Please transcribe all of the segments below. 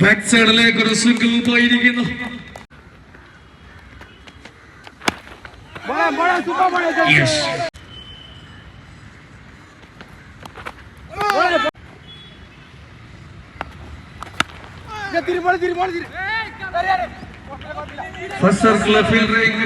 Back സൈഡിലേക്ക് ഒരു single പോയിരിക്കുന്നു. First circle fielding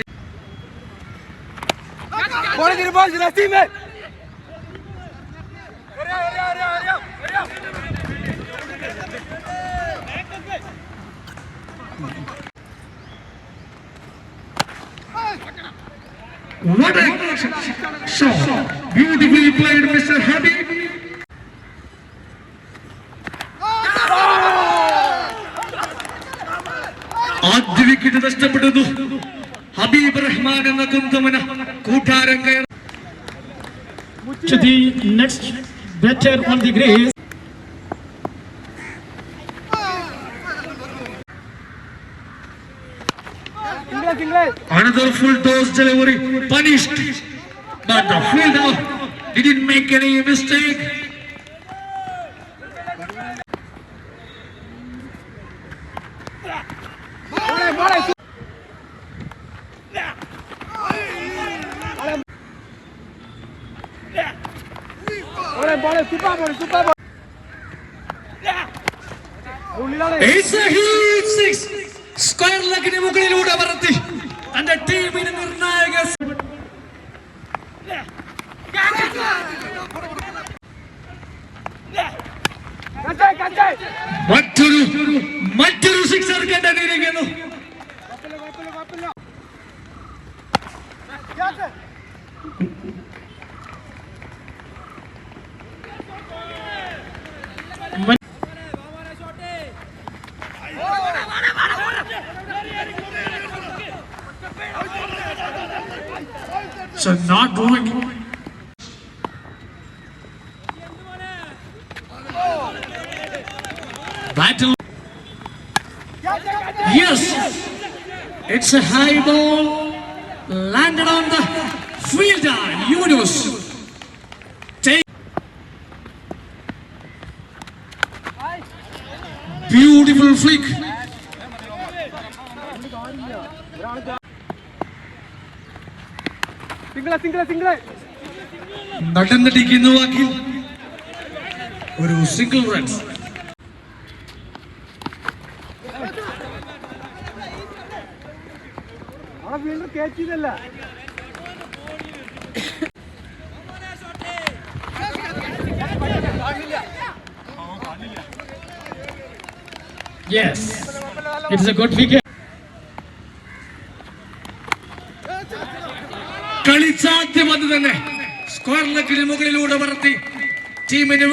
What a shot! Beautifully played, Mr. Habib. ആദ്യ വിക്കറ്റ് നഷ്ടപ്പെടുന്നു. ഹബീബ് റഹ്മാൻ എന്ന കുന്തമന കൂട്ടാരം കയറി. To the next batter on the crease. Another full toss delivery punished, but the fielder didn't make any mistake. It's a huge six. Square ലെഗിന് മുകളിലൂടെ പറത്തി തന്റെ ടീമിന് നിർണായക മറ്റൊരു സിക്സർ കണ്ടെത്തിയിരിക്കുന്നു. So not going. Battle. Yes, it's a high ball landed on the fielder Yunus. Beautiful flick. നടന്നിരിക്കുന്നു വാക്കിൽ ഒരു single runs. Yes, it's a good wicket. കളി സാധ്യം അത് തന്നെ. സ്ക്വയർ ലെഗിന് മുകളിലൂടെ പറത്തി ടീമിന്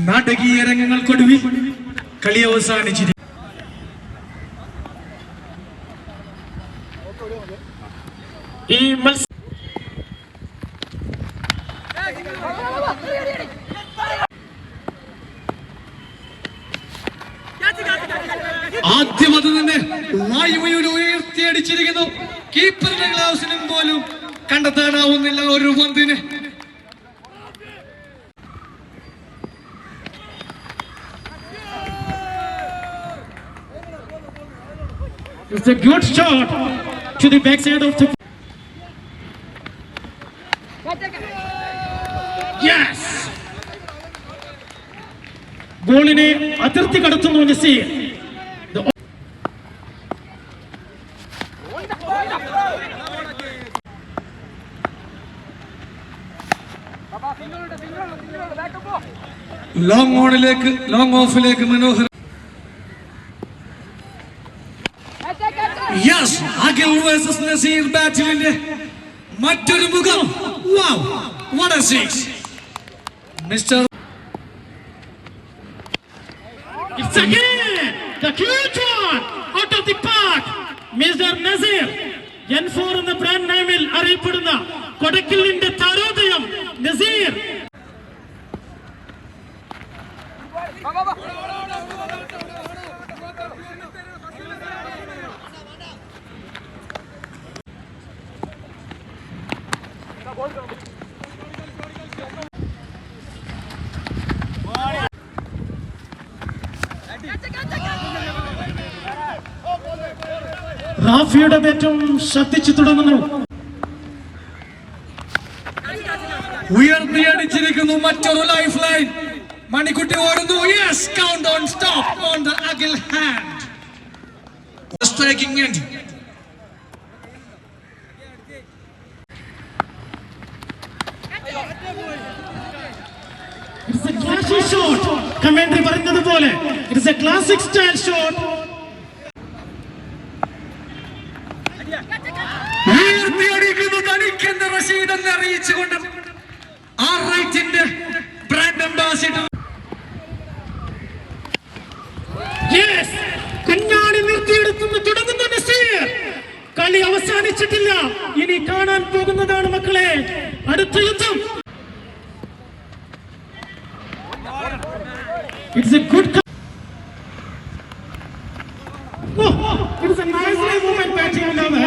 നാടകീയ രംഗങ്ങൾക്കൊടുവിൽ കളി അവസാനിച്ചിരിക്കുന്നു. ഈ മത്സരം ആദ്യം അത് തന്നെ വായുവിലൂടെ ഉയർത്തിയടിച്ചിരിക്കുന്നു. കീപ്പറിന്റെ ഗ്ലൗസിനും പോലും കണ്ടെത്താനാവുന്നില്ല ഒരു പന്തിന്. It's a good shot to the backside of the Yes. ഗോളിനെ അതിർത്തി കടത്തുന്നു നസീർ. ലോങ് ഓണിലേക്ക്, ലോങ് ഓഫിലേക്ക് മനോഹരം. യെസ്, അഖിൽ വേഴ്സസ് നസീർ ബാറ്റിലിന്റെ മറ്റൊരു മുഖം. Wow, what A six. Mister It's again the huge one out of the park. Mr. Nazir, N4 എന്ന brand നെയിമിൽ അറിയപ്പെടുന്ന കൊടക്കലിന്റെ താരോദയം നസീർ. റാഫിയുടെ ബാറ്റും ശ്രദ്ധിച്ചു തുടങ്ങുന്നു. ഉയർത്തിയടിച്ചിരിക്കുന്നു മറ്റൊരു ലൈഫ് ലൈൻ. മണിക്കുട്ടി ഓടുന്നു. Yes, count on stop on the Akhil hand. Striking end. It's a classic shot. Commentary പറഞ്ഞതുപോലെ it's a classic style shot. ഉയർത്തിയടിക്കുന്നു തനിക്കെന്ന Rasheed എന്ന് അറിയിച്ചുകൊണ്ട് ആ റൈറ്റിന്റെ ബ്രാൻഡ് അംബാസിഡർ. Yes, കുഞ്ഞാണി നിർത്തിയെടുക്കുന്നു. തുടങ്ങുന്നു നസീർ. കളി അവസാനിച്ചിട്ടില്ല. ഇനി കാണാൻ പോകുന്നതാണ് മക്കളെ അടുത്ത യുദ്ധം. It's a good. Oh, it is a nice movement batting over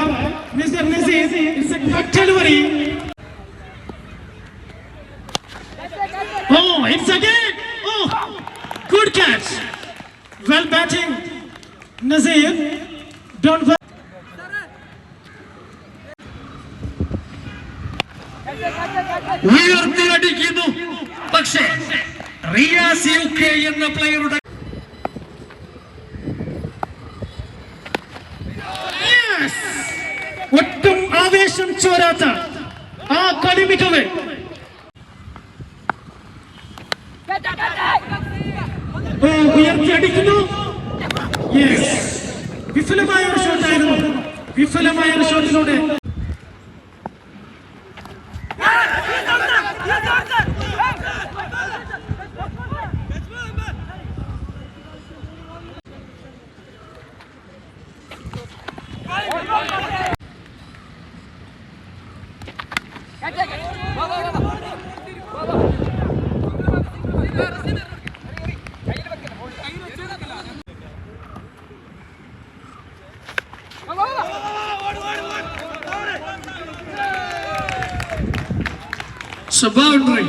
Mr. Nazir. It's a good delivery. Oh, it's again. Oh, good catch. Well batting, Nazir. Don't worry. ഉയർത്തിയടിക്കുന്നു. പക്ഷേ Riyas UK എന്ന പ്ലെയറുടെ ഒട്ടും ആവേശം ചോരാത്ത ആ കളി മികവ്. ഉയർത്തി അടിക്കുന്നു. വിഫലമായ ഒരു ഷോട്ടായിരുന്നു. വിഫലമായ ഒരു ഷോട്ടിലൂടെ It's a boundary.